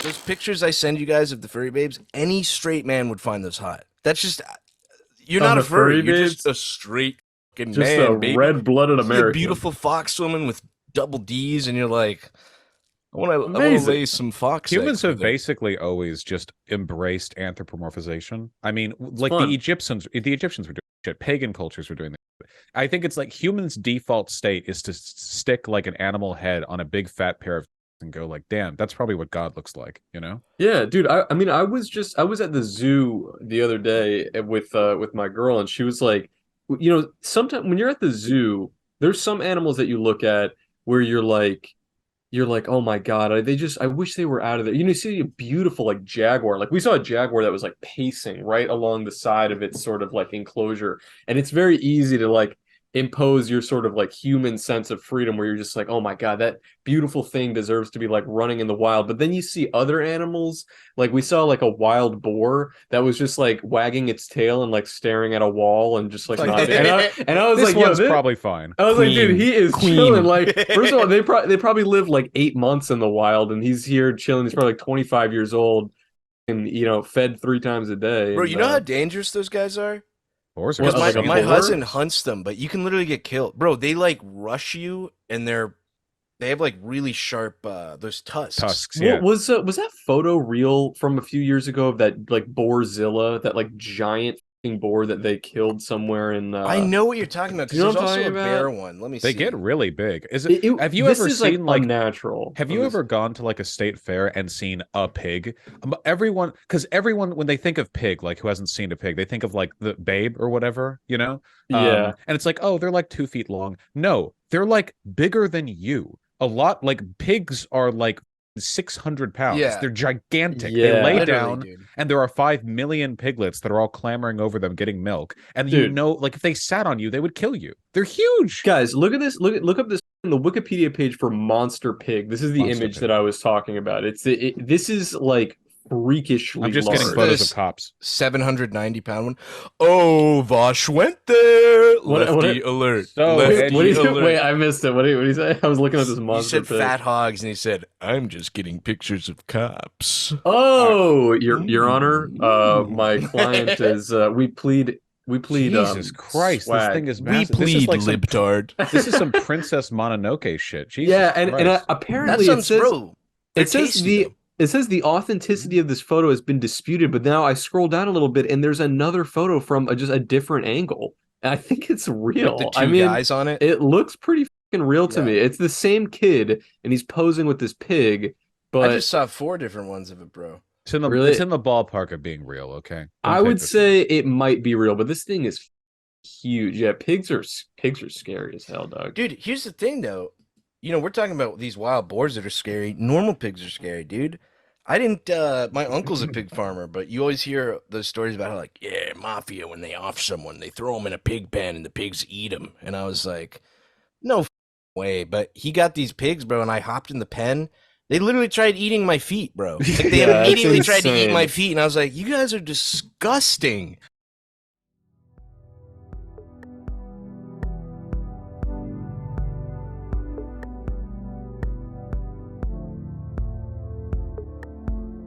those pictures I send you guys of the furry babes, any straight man would find those hot. That's just you're not a furry. You're just a straight fucking just man, a baby. red-blooded See a American. beautiful fox woman with double D's, and you're like, I want to lay some fox. Humans have basically always just embraced anthropomorphization. I mean, like fun. the Egyptians were doing shit. Pagan cultures were doing that. I think it's like humans' default state is to stick like an animal head on a big fat pair of and go like, damn, that's probably what God looks like, you know? Yeah, dude. I mean, I was at the zoo the other day with my girl, and she was like, you know, sometimes when you're at the zoo, there's some animals that you look at where you're like, oh my God, I wish they were out of there. You know, you see a beautiful like jaguar. Like we saw a jaguar that was like pacing right along the side of its sort of like enclosure. And it's very easy to like impose your sort of like human sense of freedom where you're just like, oh my God, that beautiful thing deserves to be like running in the wild. But then you see other animals, like we saw like a wild boar that was just like wagging its tail and like staring at a wall and just like not. And I was this like, one's probably fine. I was like, dude, he is chilling. Like, first of all, they probably live like 8 months in the wild, and he's here chilling. He's probably like 25 years old, and you know, fed 3 times a day. Bro, and, you know how dangerous those guys are? Because my cousin hunts them, but you can literally get killed. Bro, they like rush you, and they have like really sharp those tusks. Yeah. Was that photo real from a few years ago of that like Boarzilla, that like giant boar that they killed somewhere in I know what you're talking about, because there's also a bear one. Let me see. They get really big. Have you ever seen like unnatural? Have you ever gone to like a state fair and seen a pig? Everyone when they think of pig, like who hasn't seen a pig, they think of like the Babe or whatever, you know? Yeah. And it's like, oh, they're like 2 feet long. No, they're like bigger than you. A lot, like pigs are like 600 pounds. Yeah. They're gigantic. Yeah. They lay Literally, down, dude. and there are 5 million piglets that are all clamoring over them getting milk. And Dude. you know, like if they sat on you, they would kill you. They're huge. Guys, look at this. Look up this on the Wikipedia page for monster pig. This is the Monster image pig. that I was talking about. This is like freakishly I'm just large. getting photos of cops. 790-pound one. Oh, Vaush went there. Lefty alert. So, Lefty What do you alert. wait, I missed it. What do you say? I was looking at this He monster said pig. fat hogs, and he said, "I'm just getting pictures of cops." Oh, Your Honor, my client is we plead Jesus Christ, swag. this thing is We massive. This is plead, like some, libtard. this is some Princess Mononoke shit. Jesus Yeah, and Christ. apparently That it sounds, says bro. They're it says tasty, though. it says the authenticity of this photo has been disputed, but now I scroll down a little bit and there's another photo from just a different angle. And I think it's real. With the I two mean, guys on it. it looks pretty fucking real to Yeah. me. It's the same kid and he's posing with this pig, but I just saw 4 different ones of it, bro. It's in the Really? it's in the ballpark of being real. Okay, Don't I take would this say it might be real, but this thing is huge. Yeah, pigs are scary as hell, dog. Dude, here's the thing, though. You know, we're talking about these wild boars that are scary. Normal pigs are scary, dude. I didn't, my uncle's a pig farmer, but you always hear those stories about how, like, yeah, mafia, when they off someone, they throw them in a pig pen and the pigs eat them. And I was like, no way. But he got these pigs, bro, and I hopped in the pen. They literally tried eating my feet, bro. Like, they Yeah, that's immediately tried to eat insane. my feet, and I was like, you guys are disgusting.